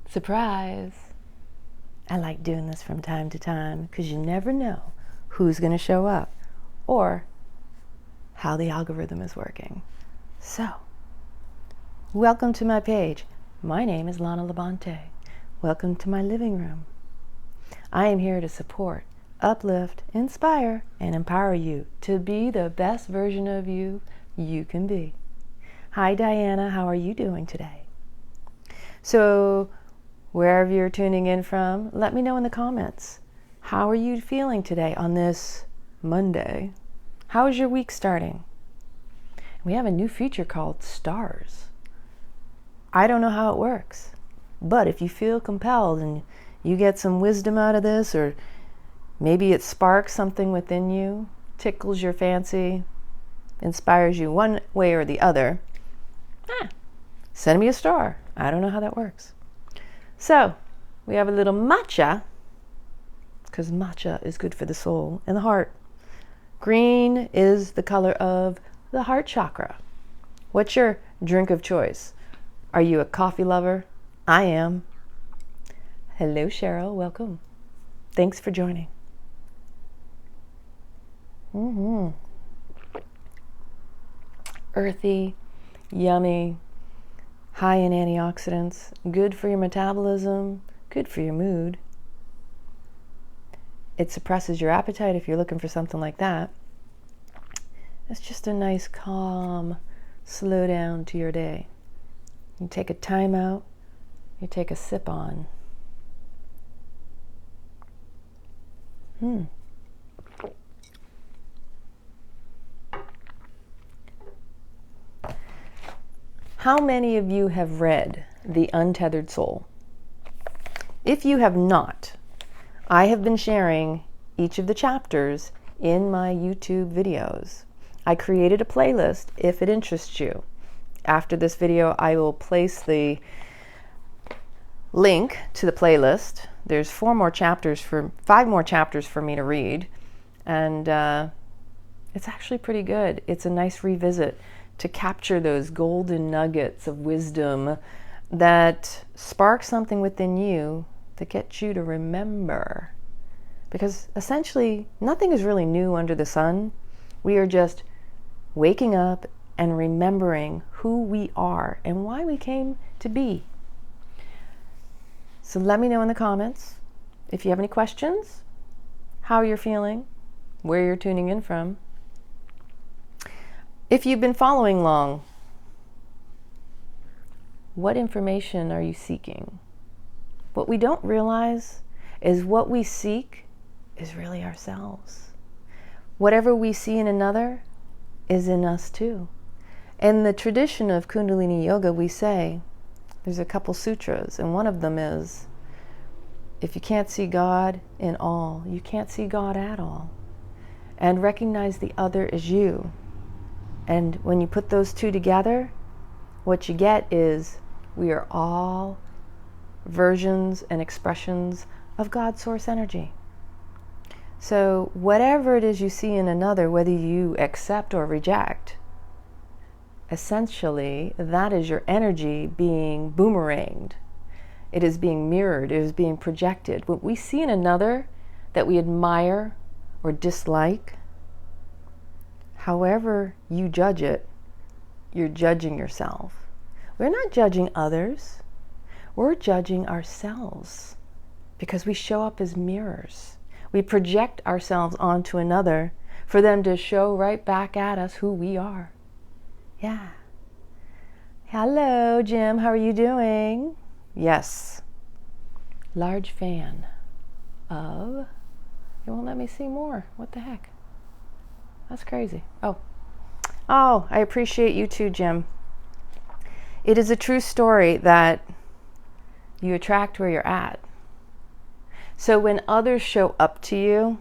Surprise! I like doing this from time to time because you never know who's going to show up or how the algorithm is working. So, welcome to my page. My name is Lana Labonte. Welcome to my living room. I am here to support, uplift, inspire, and empower you to be the best version of you you can be. Hi Diana, how are you doing today? So, wherever you're tuning in from, let me know in the comments. How are you feeling today on this Monday? How is your week starting? We have a new feature called Stars. I don't know how it works, but if you feel compelled and you get some wisdom out of this, or maybe it sparks something within you, tickles your fancy, inspires you one way or the other, send me a star. I don't know how that works. So, we have a little matcha, because matcha is good for the soul and the heart. Green is the color of the heart chakra. What's your drink of choice? Are you a coffee lover? I am. Hello, Cheryl. Welcome. Thanks for joining. Earthy, yummy, high in antioxidants, good for your metabolism, good for your mood. It suppresses your appetite if you're looking for something like that. It's just a nice, calm, slow down to your day. You take a time out, you take a sip on. How many of you have read The Untethered Soul? If you have not, I have been sharing each of the chapters in my YouTube videos. I created a playlist if it interests you. After this video, I will place the link to the playlist. There's 5 more chapters for me to read, and it's actually pretty good. It's a nice revisit to capture those golden nuggets of wisdom that spark something within you that gets you to remember. Because essentially, nothing is really new under the sun. We are just waking up and remembering who we are and why we came to be. So let me know in the comments if you have any questions, how you're feeling, where you're tuning in from. If you've been following along, what information are you seeking? What we don't realize is what we seek is really ourselves. Whatever we see in another is in us too. In the tradition of Kundalini Yoga, we say, there's a couple sutras, and one of them is, if you can't see God in all, you can't see God at all. And recognize the other is you. And when you put those two together, what you get is we are all versions and expressions of God's source energy. So whatever it is you see in another, whether you accept or reject, essentially that is your energy being boomeranged. It is being mirrored, it is being projected. What we see in another that we admire or dislike, however you judge it, you're judging yourself. We're not judging others. We're judging ourselves because we show up as mirrors. We project ourselves onto another for them to show right back at us who we are. Yeah. Hello, Jim. How are you doing? Yes. Large fan of... It won't let me see more. What the heck? That's crazy. Oh, I appreciate you too, Jim. It is a true story that you attract where you're at. So when others show up to you,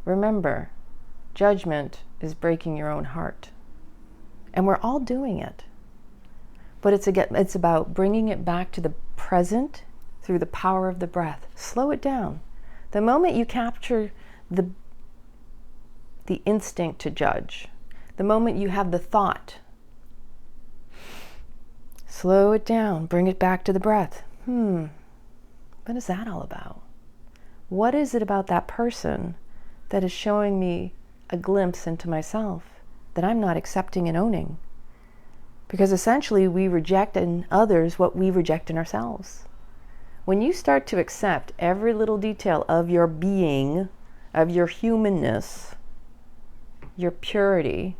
remember, judgment is breaking your own heart. And we're all doing it. But it's about bringing it back to the present through the power of the breath. Slow it down. The moment you capture the instinct to judge, the moment you have the thought, Slow it down, bring it back to the breath. What is that all about? What is it about that person that is showing me a glimpse into myself that I'm not accepting and owning? Because essentially we reject in others what we reject in ourselves. When you start to accept every little detail of your being, of your humanness, your purity,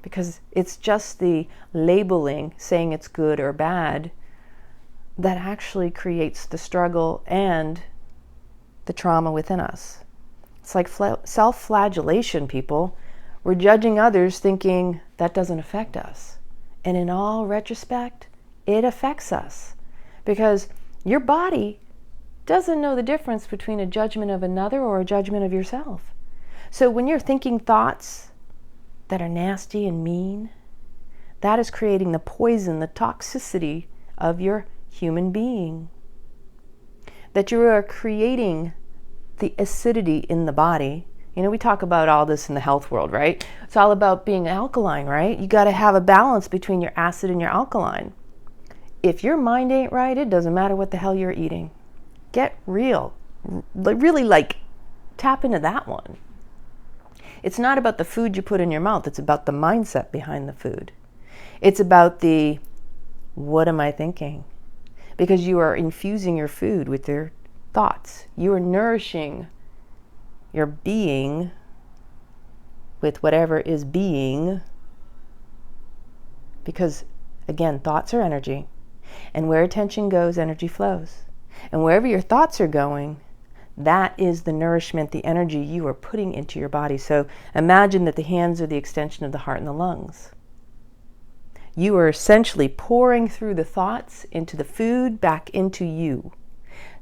because it's just the labeling, saying it's good or bad, that actually creates the struggle and the trauma within us. It's like self-flagellation, people. We're judging others thinking that doesn't affect us. And in all retrospect, it affects us. Because your body doesn't know the difference between a judgment of another or a judgment of yourself. So when you're thinking thoughts that are nasty and mean, that is creating the poison, the toxicity of your human being. That you are creating the acidity in the body. You know, we talk about all this in the health world, right? It's all about being alkaline, right? You got to have a balance between your acid and your alkaline. If your mind ain't right, it doesn't matter what the hell you're eating. Get real. Really, like, tap into that one. It's not about the food you put in your mouth. It's about the mindset behind the food. It's about the, what am I thinking? Because you are infusing your food with your thoughts. You are nourishing your being with whatever is being. Because, again, thoughts are energy. And where attention goes, energy flows. And wherever your thoughts are going, that is the nourishment, the energy you are putting into your body. So imagine that the hands are the extension of the heart and the lungs. You are essentially pouring through the thoughts into the food, back into you.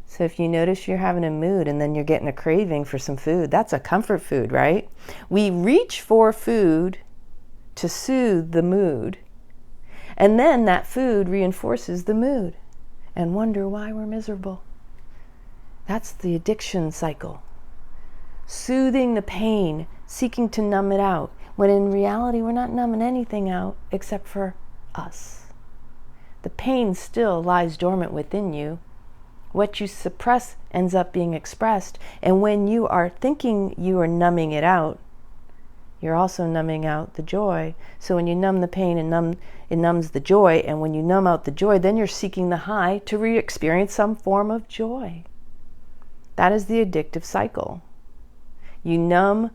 So if you notice you're having a mood and then you're getting a craving for some food, that's a comfort food, right? We reach for food to soothe the mood. And then that food reinforces the mood and wonder why we're miserable. That's the addiction cycle. Soothing the pain, seeking to numb it out, when in reality we're not numbing anything out except for us. The pain still lies dormant within you. What you suppress ends up being expressed. And when you are thinking you are numbing it out, you're also numbing out the joy. So when you numb the pain, it numbs the joy. And when you numb out the joy, then you're seeking the high to re-experience some form of joy. That is the addictive cycle. You numb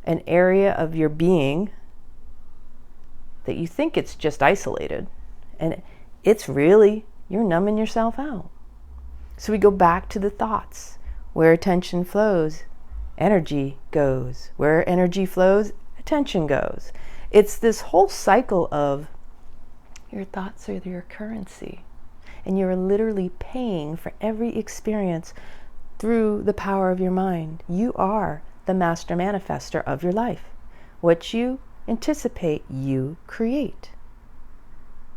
an area of your being that you think it's just isolated. And it's really, you're numbing yourself out. So we go back to the thoughts. Where attention flows, energy goes. Where energy flows, attention goes. It's this whole cycle of your thoughts are your currency. And you're literally paying for every experience through the power of your mind. You are the master manifester of your life. What you anticipate, you create.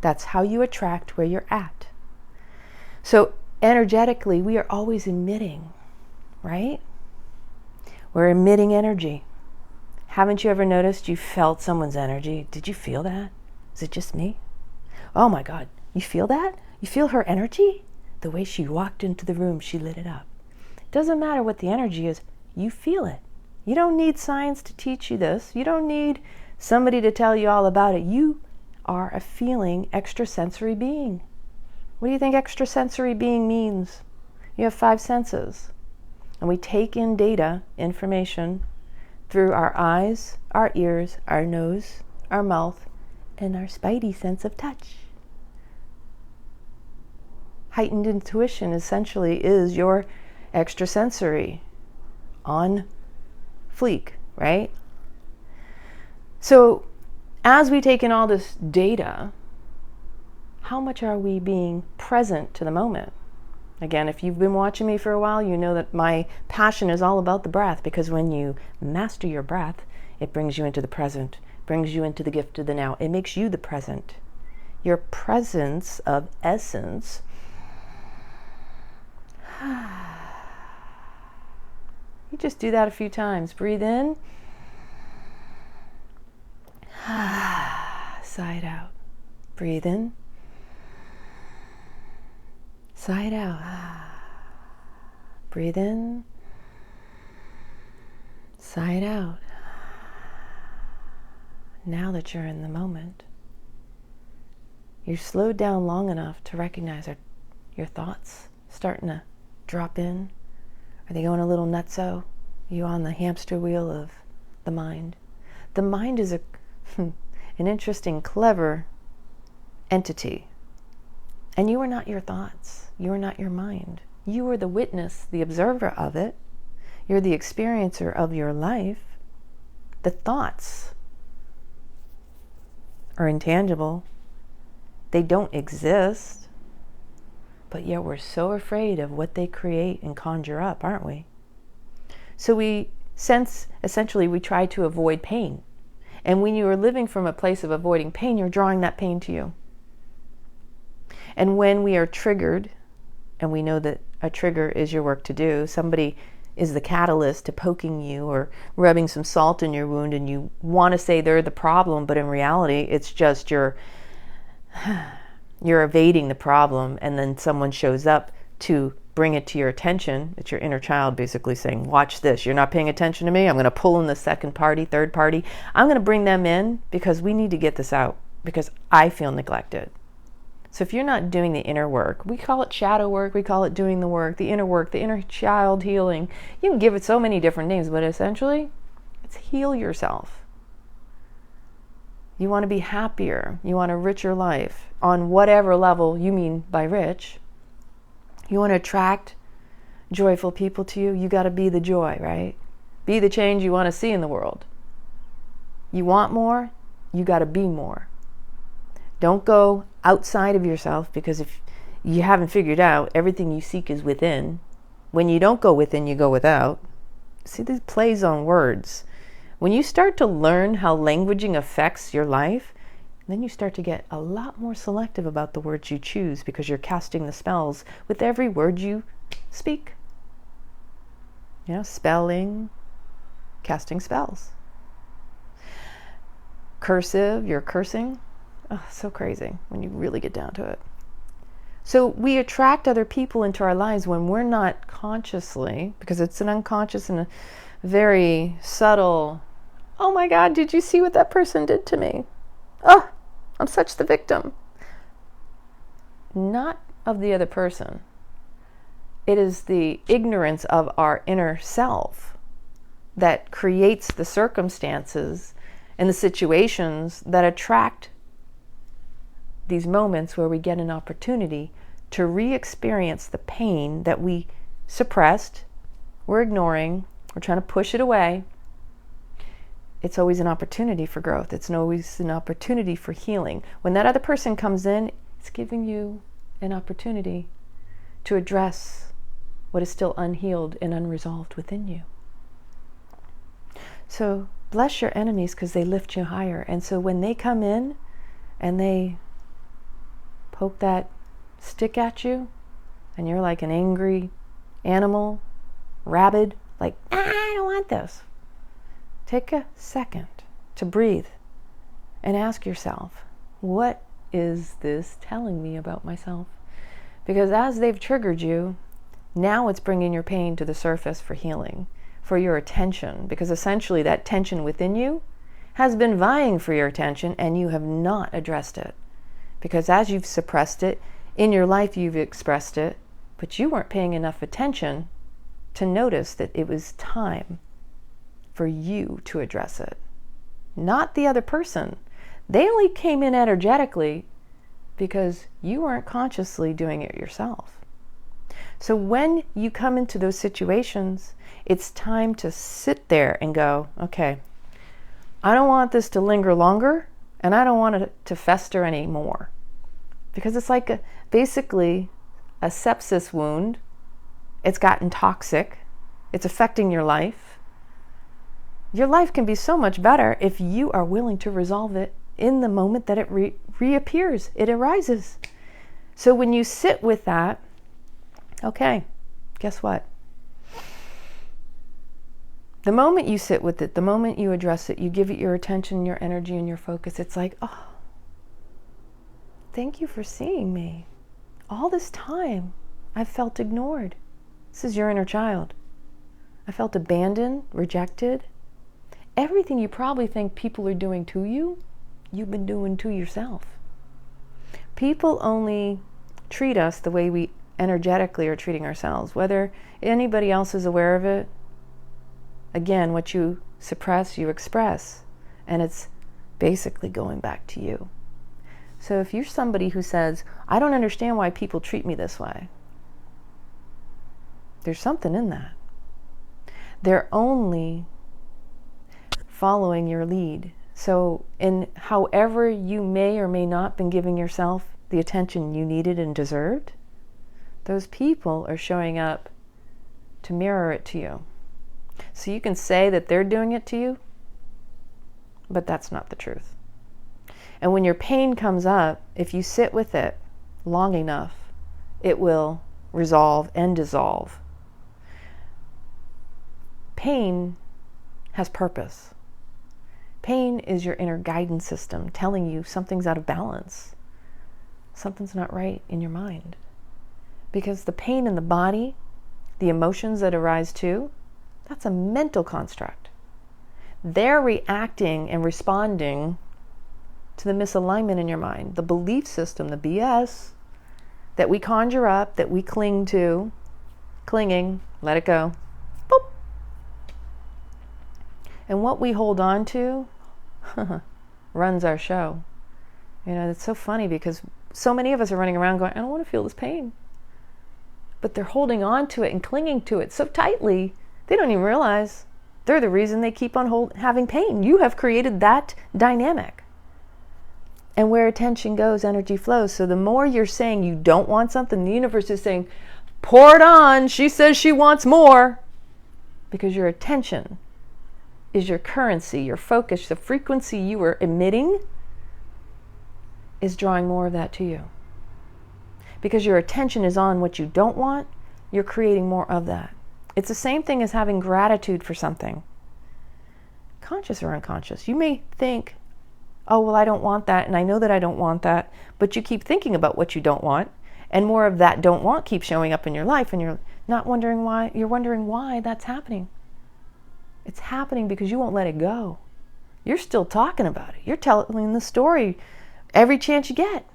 That's how you attract where you're at. So energetically, we are always emitting, right? We're emitting energy. Haven't you ever noticed you felt someone's energy? Did you feel that? Is it just me? Oh my God, you feel that? You feel her energy? The way she walked into the room, she lit it up. It doesn't matter what the energy is, you feel it. You don't need science to teach you this. You don't need somebody to tell you all about it. You are a feeling extrasensory being. What do you think extrasensory being means? You have 5 senses. And we take in data, information, through our eyes, our ears, our nose, our mouth, and our spidey sense of touch. Heightened intuition essentially is your extrasensory on fleek, right? So as we take in all this data, how much are we being present to the moment? Again, if you've been watching me for a while, you know that my passion is all about the breath, because when you master your breath, it brings you into the present, brings you into the gift of the now. It makes you the present. Your presence of essence. You just do that a few times. Breathe in. Sigh it out. Breathe in. Sigh it out. Breathe in. Sigh it out. Now that you're in the moment, you slowed down long enough to recognize your thoughts starting to drop in. Are they going a little nutso? You on the hamster wheel of the mind? The mind is an interesting, clever entity. And you are not your thoughts. You are not your mind. You are the witness, the observer of it. You're the experiencer of your life. The thoughts are intangible. They don't exist. But yet we're so afraid of what they create and conjure up, aren't we? So essentially we try to avoid pain. And when you are living from a place of avoiding pain, you're drawing that pain to you. And when we are triggered, and we know that a trigger is your work to do, somebody is the catalyst to poking you or rubbing some salt in your wound, and you want to say they're the problem, but in reality, it's just you're evading the problem, and then someone shows up to bring it to your attention. It's your inner child basically saying, watch this, you're not paying attention to me, I'm going to pull in the second party, third party. I'm going to bring them in because we need to get this out because I feel neglected. So if you're not doing the inner work, we call it shadow work, we call it doing the work, the inner child healing. You can give it so many different names, but essentially, it's heal yourself. You want to be happier. You want a richer life on whatever level you mean by rich. You want to attract joyful people to you. You got to be the joy, right? Be the change you want to see in the world. You want more, you got to be more. Don't go outside of yourself, because if you haven't figured out, everything you seek is within. When you don't go within, you go without. See, these plays on words. When you start to learn how languaging affects your life, then you start to get a lot more selective about the words you choose, because you're casting the spells with every word you speak. You know, spelling, casting spells. Cursive, you're cursing. Oh, so crazy when you really get down to it. So we attract other people into our lives when we're not consciously, because it's an unconscious and a very subtle, oh my God, did you see what that person did to me? Oh, I'm such the victim. Not of the other person. It is the ignorance of our inner self that creates the circumstances and the situations that attract these moments where we get an opportunity to re-experience the pain that we suppressed, we're ignoring, we're trying to push it away. It's always an opportunity for growth. It's always an opportunity for healing. When that other person comes in, it's giving you an opportunity to address what is still unhealed and unresolved within you. So bless your enemies because they lift you higher. And so when they come in and they poke that stick at you, and you're like an angry animal, rabid, like, I don't want this. Take a second to breathe and ask yourself, what is this telling me about myself? Because as they've triggered you, now it's bringing your pain to the surface for healing, for your attention, because essentially that tension within you has been vying for your attention and you have not addressed it. Because as you've suppressed it, in your life you've expressed it, but you weren't paying enough attention to notice that it was time for you to address it. Not the other person. They only came in energetically because you weren't consciously doing it yourself. So when you come into those situations, it's time to sit there and go, okay, I don't want this to linger longer, and I don't want it to fester anymore. Because it's like basically a sepsis wound. It's gotten toxic. It's affecting your life. Your life can be so much better if you are willing to resolve it in the moment that it reappears. It arises. So when you sit with that, okay, guess what? The moment you sit with it, the moment you address it, you give it your attention, your energy, and your focus, it's like, oh, thank you for seeing me all this time. I've felt ignored. This is your inner child. I felt abandoned, rejected. Everything you probably think people are doing to you, you've been doing to yourself. People only treat us the way we energetically are treating ourselves. Whether anybody else is aware of it, again, what you suppress, you express. And it's basically going back to you. So if you're somebody who says, I don't understand why people treat me this way, there's something in that. They're only following your lead. So in however you may or may not been giving yourself the attention you needed and deserved, those people are showing up to mirror it to you. So you can say that they're doing it to you, but that's not the truth. And when your pain comes up, if you sit with it long enough, it will resolve and dissolve. Pain has purpose. Pain is your inner guidance system telling you something's out of balance. Something's not right in your mind. Because the pain in the body, the emotions that arise too, that's a mental construct. They're reacting and responding to the misalignment in your mind, the belief system, the BS that we conjure up, that we cling to, clinging, let it go. Boop. And what we hold on to runs our show. You know, it's so funny because so many of us are running around going, I don't want to feel this pain. But they're holding on to it and clinging to it so tightly, they don't even realize they're the reason they keep on having pain. You have created that dynamic. And where attention goes, energy flows. So the more you're saying you don't want something, the universe is saying, pour it on. She says she wants more. Because your attention is your currency, your focus, the frequency you are emitting is drawing more of that to you. Because your attention is on what you don't want, you're creating more of that. It's the same thing as having gratitude for something. Conscious or unconscious. You may think, oh, well, I don't want that, and I know that I don't want that, but you keep thinking about what you don't want, and more of that don't want keeps showing up in your life, and you're not wondering why. You're wondering why that's happening. It's happening because you won't let it go. You're still talking about it. You're telling the story every chance you get.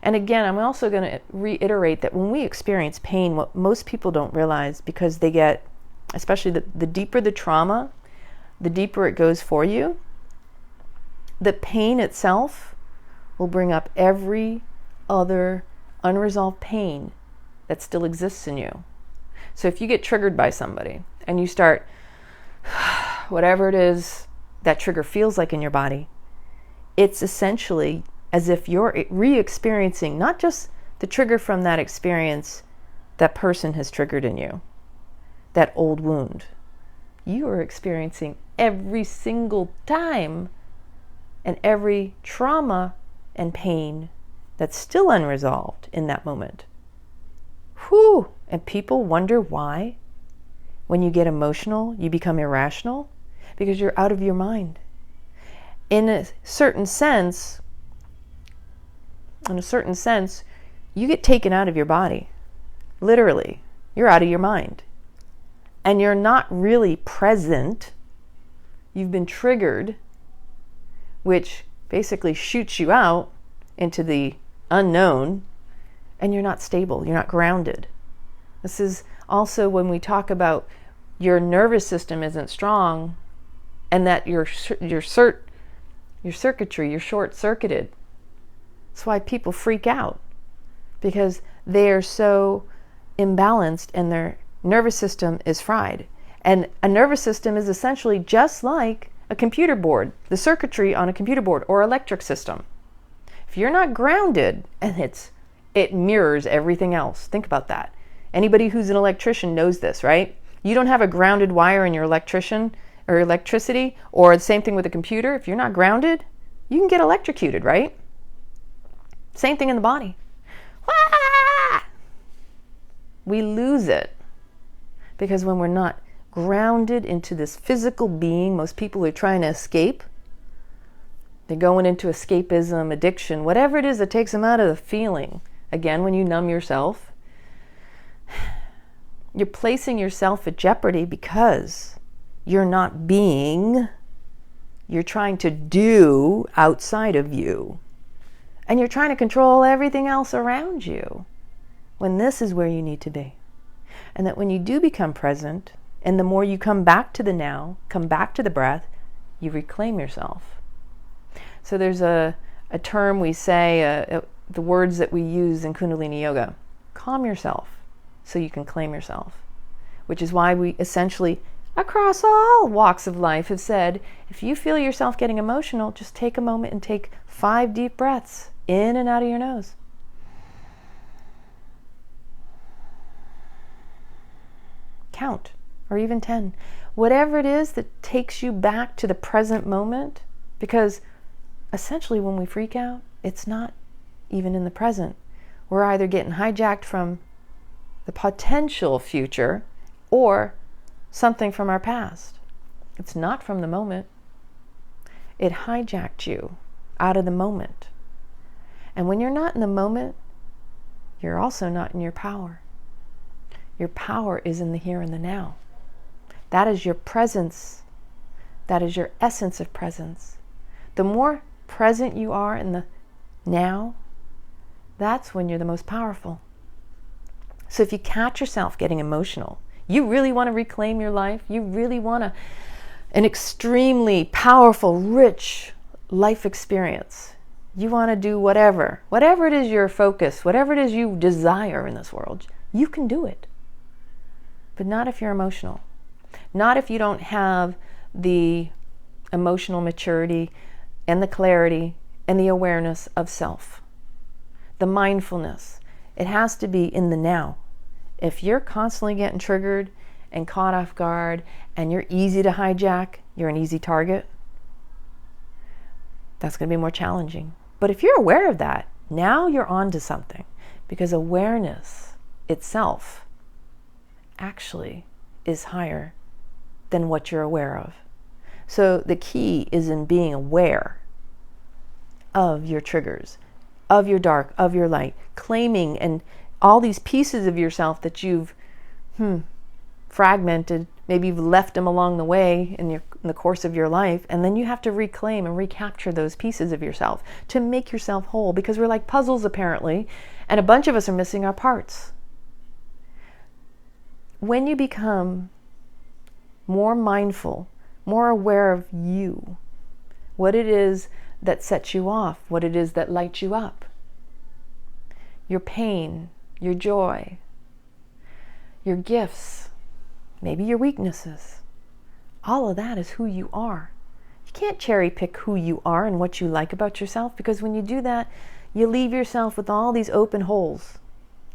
And again, I'm also going to reiterate that when we experience pain, what most people don't realize, because they get, especially the deeper the trauma, the deeper it goes for you, the pain itself will bring up every other unresolved pain that still exists in you. So if you get triggered by somebody and you start, whatever it is that trigger feels like in your body, it's essentially as if you're re-experiencing not just the trigger from that experience that person has triggered in you, that old wound. You are experiencing every single time and every trauma and pain that's still unresolved in that moment. Whew! And people wonder why, when you get emotional, you become irrational, because you're out of your mind. In a certain sense, you get taken out of your body. Literally, you're out of your mind. And you're not really present. You've been triggered, which basically shoots you out into the unknown, and you're not stable, you're not grounded. This is also when we talk about your nervous system isn't strong and that your circuitry, you're short-circuited. That's why people freak out, because they are so imbalanced and their nervous system is fried. And a nervous system is essentially just like a computer board, the circuitry on a computer board or electric system. If you're not grounded, and it mirrors everything else. Think about that. Anybody who's an electrician knows this, right? You don't have a grounded wire in your electrician or electricity, or the same thing with a computer. If you're not grounded, you can get electrocuted, right? Same thing in the body. We lose it because when we're not grounded into this physical being, most people are trying to escape. They're going into escapism, addiction, whatever it is that takes them out of the feeling again, when you numb yourself, you're placing yourself at jeopardy because you're not being, you're trying to do outside of you. And you're trying to control everything else around you, when this is where you need to be. And that when you do become present, and the more you come back to the now, come back to the breath, you reclaim yourself. So there's a term we say, the words that we use in Kundalini Yoga: calm yourself so you can claim yourself. Which is why we essentially, across all walks of life, have said, if you feel yourself getting emotional, just take a moment and take 5 deep breaths in and out of your nose. Count, or even 10. Whatever it is that takes you back to the present moment, because essentially when we freak out, it's not even in the present. We're either getting hijacked from the potential future or something from our past. It's not from the moment. It hijacked you out of the moment. And when you're not in the moment, you're also not in your power. Your power is in the here and the now. That is your presence. That is your essence of presence. The more present you are in the now, that's when you're the most powerful. So if you catch yourself getting emotional, you really want to reclaim your life, you really want an extremely powerful, rich life experience, you want to do whatever it is your focus, whatever it is you desire in this world, you can do it. But not if you're emotional. Not if you don't have the emotional maturity and the clarity and the awareness of self. The mindfulness. It has to be in the now. If you're constantly getting triggered and caught off guard and you're easy to hijack, you're an easy target, that's going to be more challenging. But if you're aware of that, now you're on to something, because awareness itself actually is higher than what you're aware of. So the key is in being aware of your triggers, of your dark, of your light, claiming and all these pieces of yourself that you've fragmented. Maybe you've left them along the way in the course of your life, and then you have to reclaim and recapture those pieces of yourself to make yourself whole, because we're like puzzles apparently, and a bunch of us are missing our parts. When you become more mindful, more aware of you, what it is that sets you off, what it is that lights you up, your pain, your joy, your gifts, maybe your weaknesses, all of that is who you are. You can't cherry pick who you are and what you like about yourself, because when you do that, you leave yourself with all these open holes,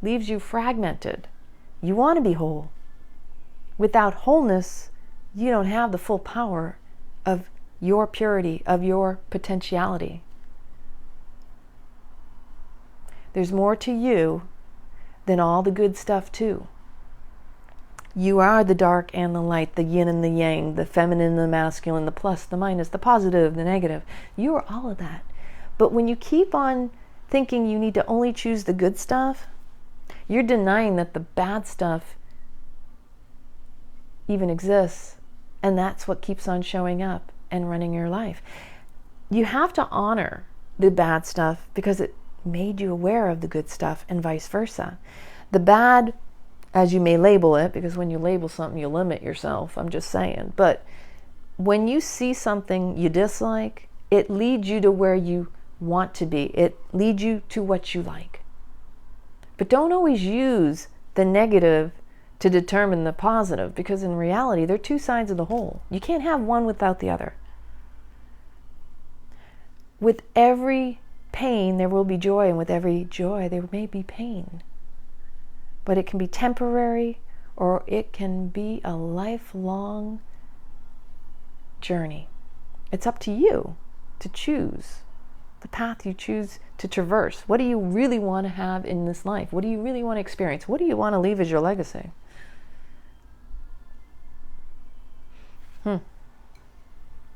leaves you fragmented. You want to be whole. Without wholeness, you don't have the full power of your purity, of your potentiality. There's more to you than all the good stuff too. You are the dark and the light, the yin and the yang, the feminine and the masculine, the plus, the minus, the positive, the negative. You are all of that. But when you keep on thinking you need to only choose the good stuff, you're denying that the bad stuff even exists, and that's what keeps on showing up and running your life. You have to honor the bad stuff because it made you aware of the good stuff, and vice versa. The bad, as you may label it, because when you label something you limit yourself, I'm just saying, but when you see something you dislike, it leads you to where you want to be. It leads you to what you like. But don't always use the negative to determine the positive, because in reality, they're two sides of the whole. You can't have one without the other. With every pain, there will be joy, and with every joy, there may be pain. But it can be temporary, or it can be a lifelong journey. It's up to you to choose the path you choose to traverse. What do you really want to have in this life? What do you really want to experience? What do you want to leave as your legacy?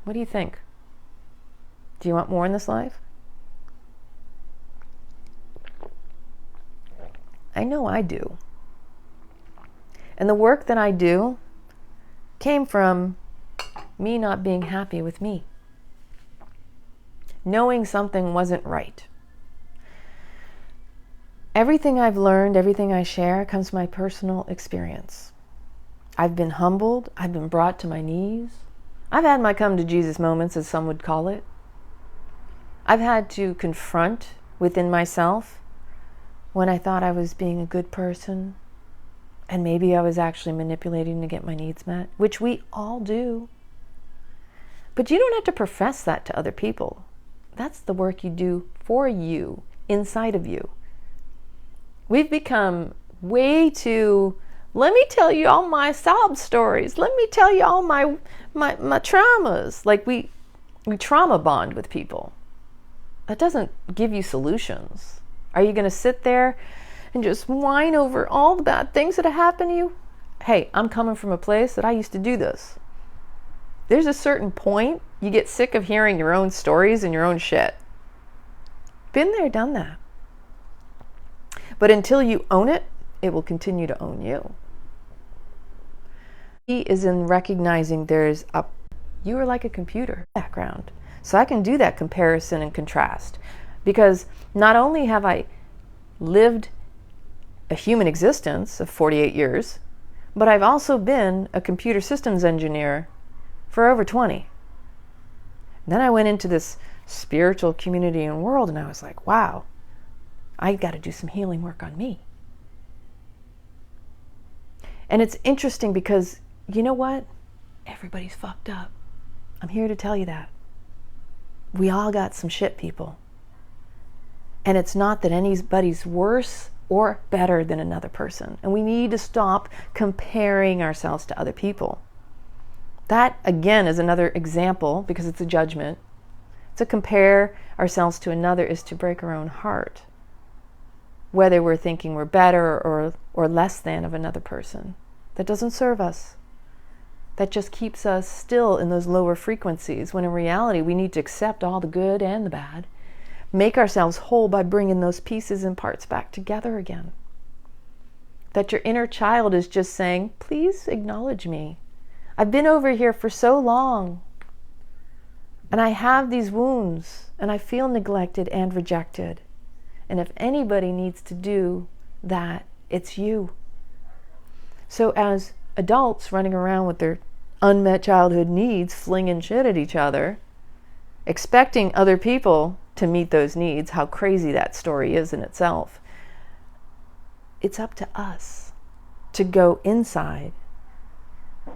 What do you think? Do you want more in this life? I know I do. And the work that I do came from me not being happy with me. Knowing something wasn't right. Everything I've learned, everything I share comes from my personal experience. I've been humbled. I've been brought to my knees. I've had my come to Jesus moments, as some would call it. I've had to confront within myself when I thought I was being a good person and maybe I was actually manipulating to get my needs met, which we all do. But you don't have to profess that to other people. That's the work you do for you, inside of you. We've become way too, let me tell you all my sob stories. Let me tell you all my traumas. Like we trauma bond with people. That doesn't give you solutions. Are you going to sit there and just whine over all the bad things that have happened to you? Hey, I'm coming from a place that I used to do this. There's a certain point you get sick of hearing your own stories and your own shit. Been there, done that. But until you own it, it will continue to own you. Key is in recognizing you are like a computer background. So I can do that comparison and contrast. Because not only have I lived a human existence of 48 years, but I've also been a computer systems engineer for over 20. Then I went into this spiritual community and world and I was like, wow, I got to do some healing work on me. And it's interesting because, you know what? Everybody's fucked up. I'm here to tell you that. We all got some shit, people. And it's not that anybody's worse or better than another person. And we need to stop comparing ourselves to other people. That, again, is another example, because it's a judgment. To compare ourselves to another is to break our own heart. Whether we're thinking we're better or less than of another person. That doesn't serve us. That just keeps us still in those lower frequencies, when in reality we need to accept all the good and the bad. Make ourselves whole by bringing those pieces and parts back together again. That your inner child is just saying, please acknowledge me. I've been over here for so long. And I have these wounds. And I feel neglected and rejected. And if anybody needs to do that, it's you. So as adults running around with their unmet childhood needs, flinging shit at each other, expecting other people to meet those needs, how crazy that story is in itself. It's up to us to go inside,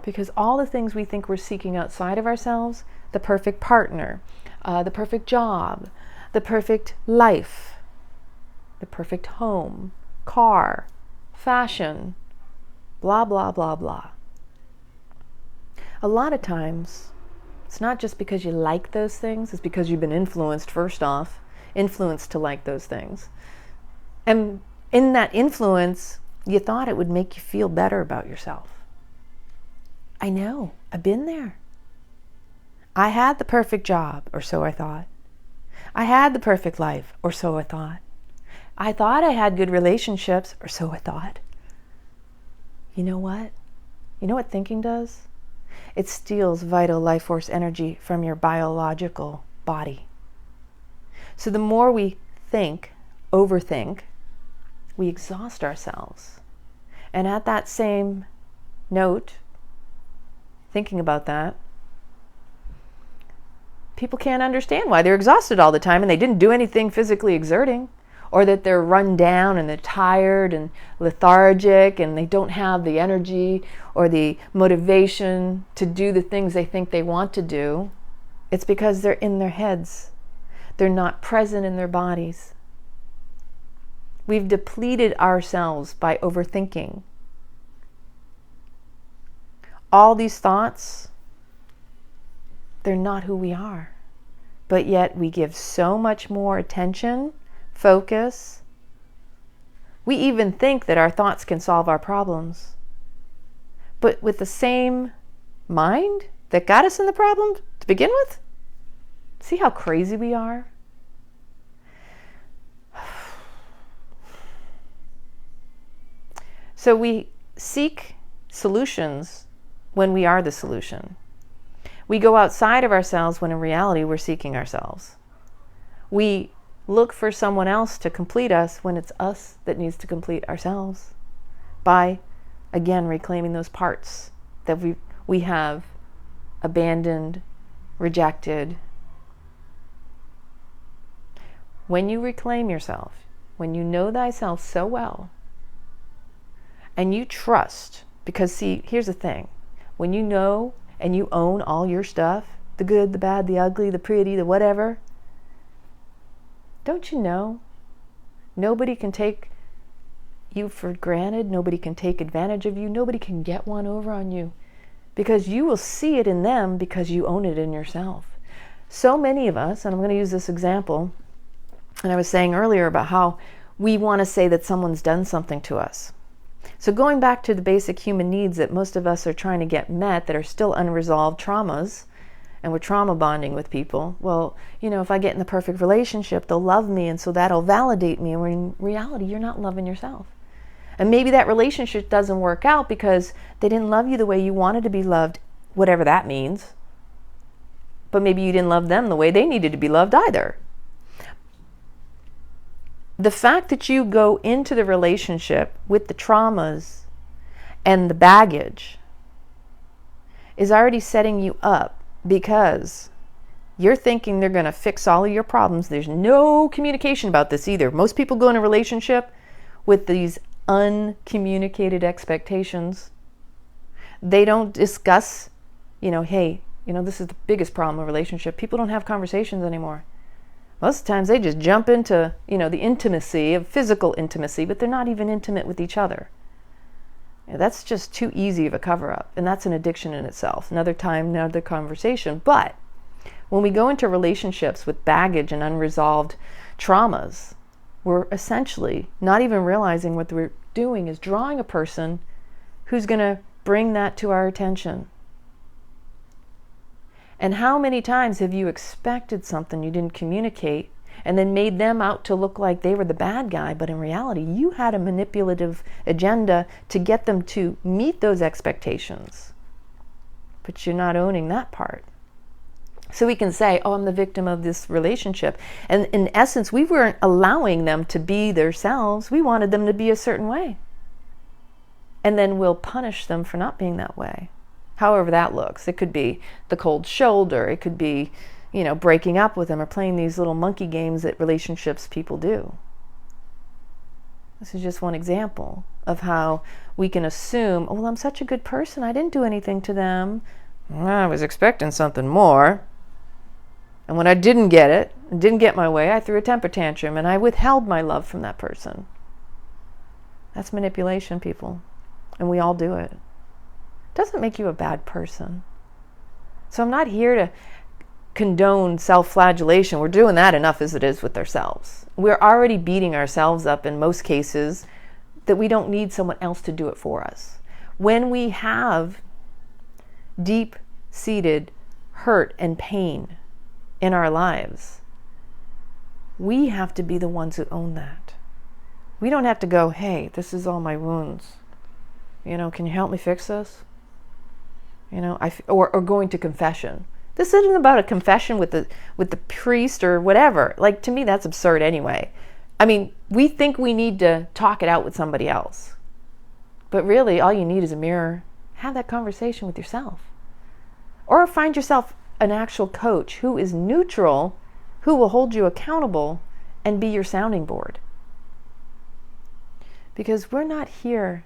because all the things we think we're seeking outside of ourselves, the perfect partner, the perfect job, the perfect life, the perfect home, car, fashion, blah, blah, blah, blah. A lot of times, it's not just because you like those things, it's because you've been influenced, first off, influenced to like those things. And in that influence, you thought it would make you feel better about yourself. I know, I've been there. I had the perfect job, or so I thought. I had the perfect life, or so I thought. I thought I had good relationships, or so I thought. You know what? You know what thinking does? It steals vital life force energy from your biological body. So the more we think, overthink, we exhaust ourselves. And at that same note, thinking about that, people can't understand why they're exhausted all the time and they didn't do anything physically exerting, or that they're run down and they're tired and lethargic and they don't have the energy or the motivation to do the things they think they want to do. It's because they're in their heads. They're not present in their bodies. We've depleted ourselves by overthinking. All these thoughts, they're not who we are. But yet we give so much more attention, focus. We even think that our thoughts can solve our problems. But with the same mind that got us in the problem to begin with? See how crazy we are? So we seek solutions when we are the solution. We go outside of ourselves when in reality we're seeking ourselves. We look for someone else to complete us when it's us that needs to complete ourselves, by, again, reclaiming those parts that we have abandoned, rejected. When you reclaim yourself, when you know thyself so well, and you trust, because see, here's the thing, when you know and you own all your stuff, the good, the bad, the ugly, the pretty, the whatever, don't you know nobody can take you for granted, nobody can take advantage of you, nobody can get one over on you, because you will see it in them because you own it in yourself. So many of us, and I'm going to use this example, and I was saying earlier about how we want to say that someone's done something to us. So going back to the basic human needs that most of us are trying to get met, that are still unresolved traumas, and we're trauma bonding with people. Well, you know, if I get in the perfect relationship, they'll love me, and so that'll validate me. And when in reality, you're not loving yourself. And maybe that relationship doesn't work out because they didn't love you the way you wanted to be loved, whatever that means. But maybe you didn't love them the way they needed to be loved either. The fact that you go into the relationship with the traumas and the baggage is already setting you up, because you're thinking they're going to fix all of your problems. There's no communication about this either. Most people go in a relationship with these uncommunicated expectations. They don't discuss, you know, hey, you know, this is the biggest problem in a relationship. People don't have conversations anymore. Most of the times they just jump into, you know, the intimacy of physical intimacy, but they're not even intimate with each other. You know, that's just too easy of a cover-up, and that's an addiction in itself. Another time, another conversation. But when we go into relationships with baggage and unresolved traumas, we're essentially not even realizing what we're doing is drawing a person who's going to bring that to our attention. And how many times have you expected something you didn't communicate and then made them out to look like they were the bad guy, but in reality you had a manipulative agenda to get them to meet those expectations, but you're not owning that part. So we can say, oh, I'm the victim of this relationship, and in essence we weren't allowing them to be themselves. We wanted them to be a certain way, and then we'll punish them for not being that way, however that looks. It could be the cold shoulder, it could be, you know, breaking up with them, or playing these little monkey games that relationships people do. This is just one example of how we can assume, oh, well, I'm such a good person, I didn't do anything to them. Well, I was expecting something more. And when I didn't get it, and didn't get my way, I threw a temper tantrum and I withheld my love from that person. That's manipulation, people. And we all do it. It doesn't make you a bad person. So I'm not here to condone self-flagellation. We're doing that enough as it is with ourselves. We're already beating ourselves up in most cases that we don't need someone else to do it for us. When we have deep-seated hurt and pain in our lives, we have to be the ones who own that. We don't have to go, hey, this is all my wounds. You know, can you help me fix this? You know, or going to confession. This isn't about a confession with the priest or whatever. Like, to me, that's absurd anyway. I mean, we think we need to talk it out with somebody else. But really, all you need is a mirror. Have that conversation with yourself. Or find yourself an actual coach who is neutral, who will hold you accountable and be your sounding board. Because we're not here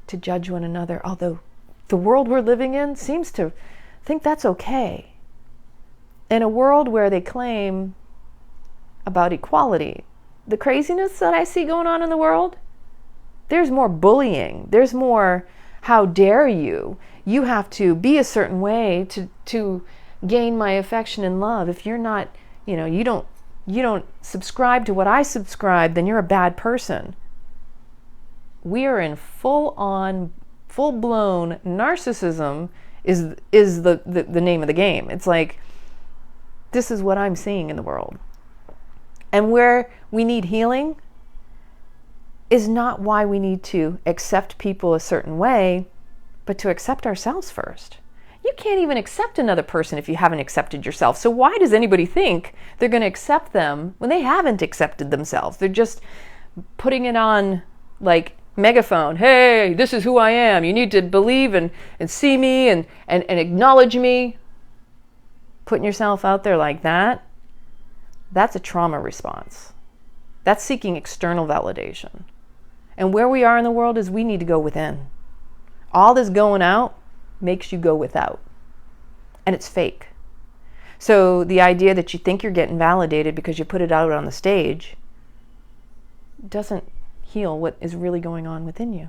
to judge one another, although the world we're living in seems to think that's okay. In a world where they claim about equality, the craziness that I see going on in the world, there's more bullying, there's more, how dare you? You have to be a certain way to gain my affection and love. If you're not, you know, you don't subscribe to what I subscribe, then you're a bad person. We are in full-blown narcissism is the name of the game. It's like, this is what I'm seeing in the world. And where we need healing, is not why we need to accept people a certain way, but to accept ourselves first. You can't even accept another person if you haven't accepted yourself. So why does anybody think they're going to accept them when they haven't accepted themselves? They're just putting it on like megaphone. Hey, this is who I am. You need to believe and see me and acknowledge me. Putting yourself out there like that, that's a trauma response. That's seeking external validation. And where we are in the world is we need to go within. All this going out makes you go without. And it's fake. So the idea that you think you're getting validated because you put it out on the stage doesn't heal what is really going on within you.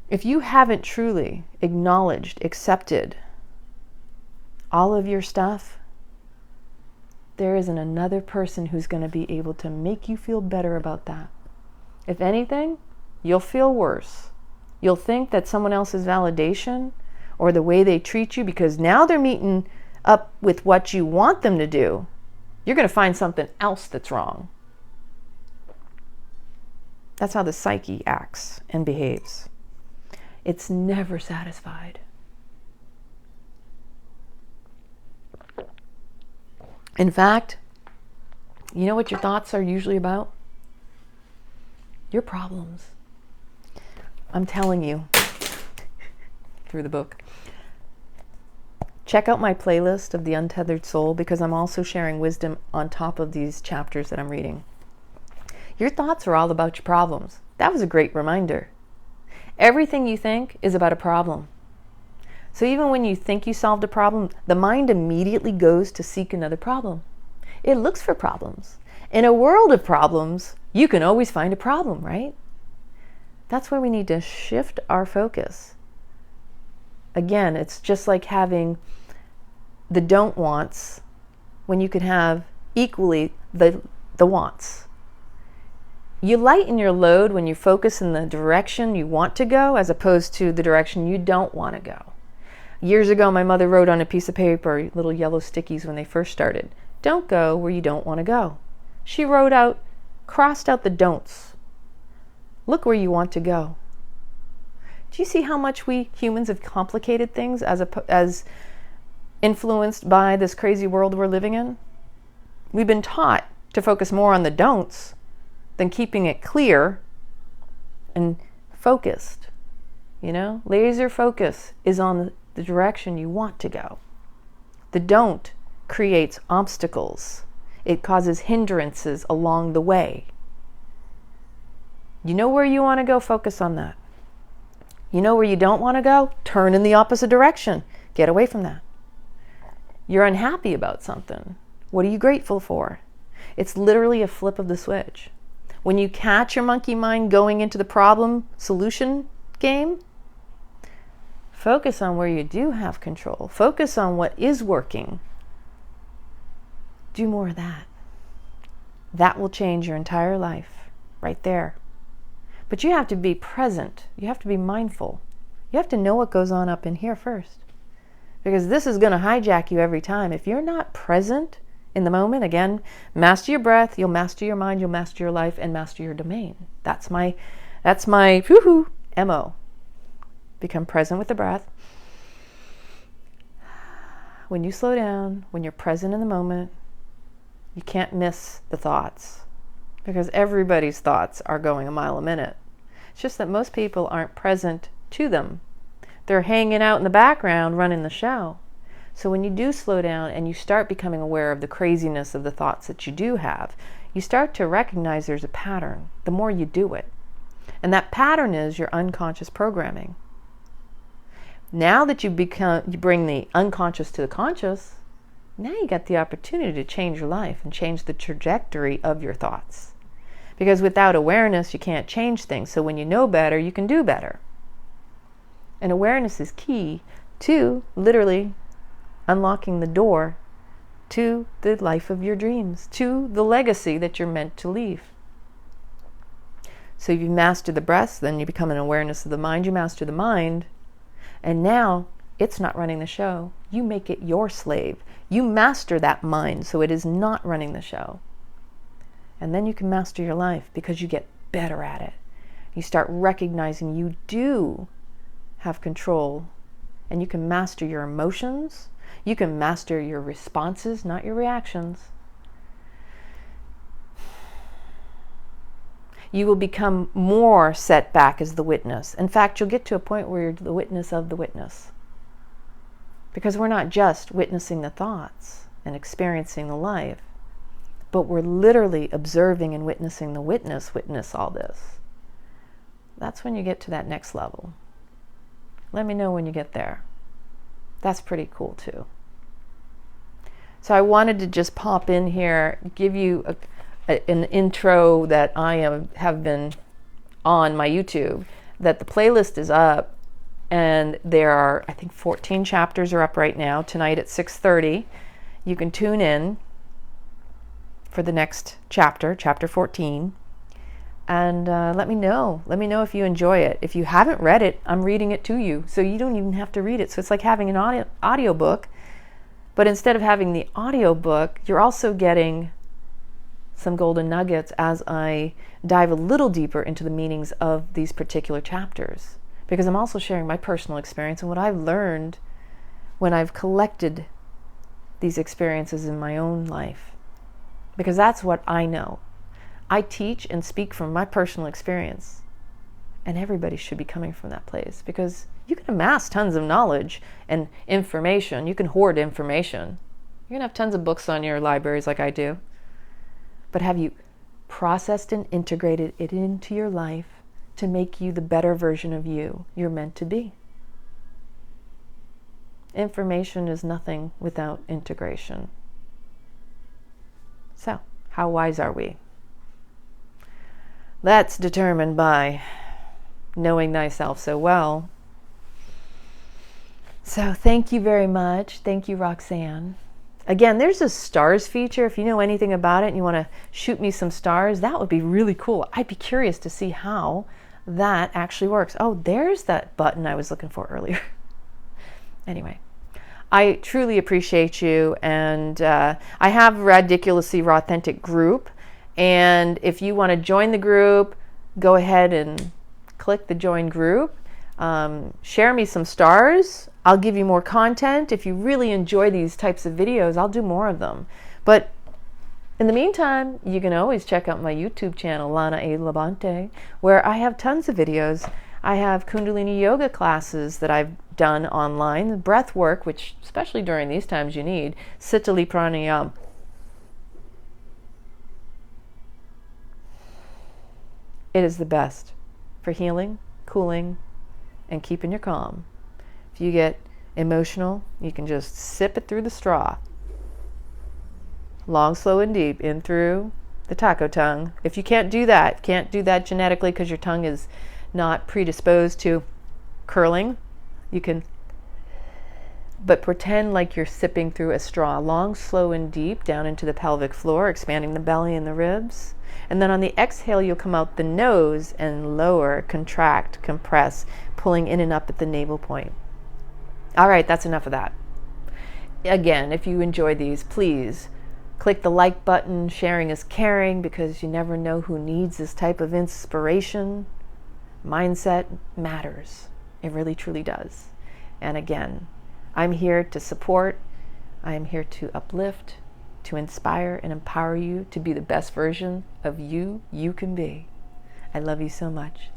If you haven't truly acknowledged, accepted all of your stuff, there isn't another person who's going to be able to make you feel better about that. If anything, you'll feel worse. You'll think that someone else's validation or the way they treat you, because now they're meeting up with what you want them to do, you're going to find something else that's wrong. That's how the psyche acts and behaves. It's never satisfied. In fact, you know what your thoughts are usually about? Your problems. I'm telling you, through the book. Check out my playlist of The Untethered Soul, because I'm also sharing wisdom on top of these chapters that I'm reading. Your thoughts are all about your problems. That was a great reminder. Everything you think is about a problem. So even when you think you solved a problem, the mind immediately goes to seek another problem. It looks for problems. In a world of problems, you can always find a problem, right? That's why we need to shift our focus. Again, it's just like having the don't wants when you could have equally the wants. You lighten your load when you focus in the direction you want to go as opposed to the direction you don't want to go. Years ago, my mother wrote on a piece of paper, little yellow stickies when they first started, don't go where you don't want to go. She crossed out the don'ts. Look where you want to go. Do you see how much we humans have complicated things as influenced by this crazy world we're living in? We've been taught to focus more on the don'ts than keeping it clear and focused. You know, laser focus is on the direction you want to go. The don't creates obstacles. It causes hindrances along the way. You know where you want to go, focus on that. You know where you don't want to go, turn in the opposite direction. Get away from that. You're unhappy about something. What are you grateful for? It's literally a flip of the switch. When you catch your monkey mind going into the problem solution game, focus on where you do have control. Focus on what is working. Do more of that. That will change your entire life right there. But you have to be present. You have to be mindful. You have to know what goes on up in here first. Because this is going to hijack you every time. If you're not present in the moment, again, master your breath, you'll master your mind, you'll master your life, and master your domain. That's my MO. Become present with the breath. When you slow down, when you're present in the moment, you can't miss the thoughts. Because everybody's thoughts are going a mile a minute. It's just that most people aren't present to them. They're hanging out in the background running the show. So when you do slow down and you start becoming aware of the craziness of the thoughts that you do have, you start to recognize there's a pattern the more you do it. And that pattern is your unconscious programming. Now that you bring the unconscious to the conscious, now you got the opportunity to change your life and change the trajectory of your thoughts. Because without awareness, you can't change things. So when you know better, you can do better. And awareness is key to literally unlocking the door to the life of your dreams, to the legacy that you're meant to leave. So you master the breath, then you become an awareness of the mind. You master the mind, and now it's not running the show. You make it your slave. You master that mind so it is not running the show. And then you can master your life because you get better at it. You start recognizing you do have control, and you can master your emotions. You can master your responses, not your reactions. You will become more set back as the witness. In fact, you'll get to a point where you're the witness of the witness. Because we're not just witnessing the thoughts and experiencing the life, but we're literally observing and witnessing the witness all this. That's when you get to that next level. Let me know when you get there. That's pretty cool too. So I wanted to just pop in here, give you an intro that I have been on my YouTube, that the playlist is up, and there are, I think 14 chapters are up right now, tonight at 6:30. You can tune in for the next chapter, chapter 14, and let me know. Let me know if you enjoy it. If you haven't read it, I'm reading it to you, so you don't even have to read it. So it's like having an audio book, but instead of having the audio book, you're also getting some golden nuggets as I dive a little deeper into the meanings of these particular chapters, because I'm also sharing my personal experience and what I've learned when I've collected these experiences in my own life, because that's what I know. I teach and speak from my personal experience, and everybody should be coming from that place, because you can amass tons of knowledge and information. You can hoard information. You're gonna have tons of books on your libraries like I do. But have you processed and integrated it into your life to make you the better version of you you're meant to be? Information is nothing without integration. So, how wise are we? That's determined by knowing thyself so well. So thank you very much. Thank you, Roxanne. Again, there's a stars feature. If you know anything about it and you want to shoot me some stars, that would be really cool. I'd be curious to see how that actually works. Oh, there's that button I was looking for earlier. Anyway, I truly appreciate you. And I have Radiculously Raw Authentic group. And if you want to join the group, go ahead and click the join group. Share me some stars. I'll give you more content. If you really enjoy these types of videos, I'll do more of them. But in the meantime, you can always check out my YouTube channel, Lana A. Labonte, where I have tons of videos. I have Kundalini yoga classes that I've done online, breath work, which especially during these times you need, Sitali Pranayam. It is the best for healing, cooling, and keeping your calm. If you get emotional, you can just sip it through the straw. Long, slow, and deep, in through the taco tongue. If you can't do that genetically because your tongue is not predisposed to curling, you can, but pretend like you're sipping through a straw. Long, slow, and deep down into the pelvic floor, expanding the belly and the ribs. And then on the exhale, you'll come out the nose and lower, contract, compress, pulling in and up at the navel point. All right, that's enough of that. Again, if you enjoy these, please click the like button. Sharing is caring, because you never know who needs this type of inspiration. Mindset matters. It really, truly does. And again, I'm here to support. I am here to uplift, to inspire and empower you to be the best version of you can be. I love you so much.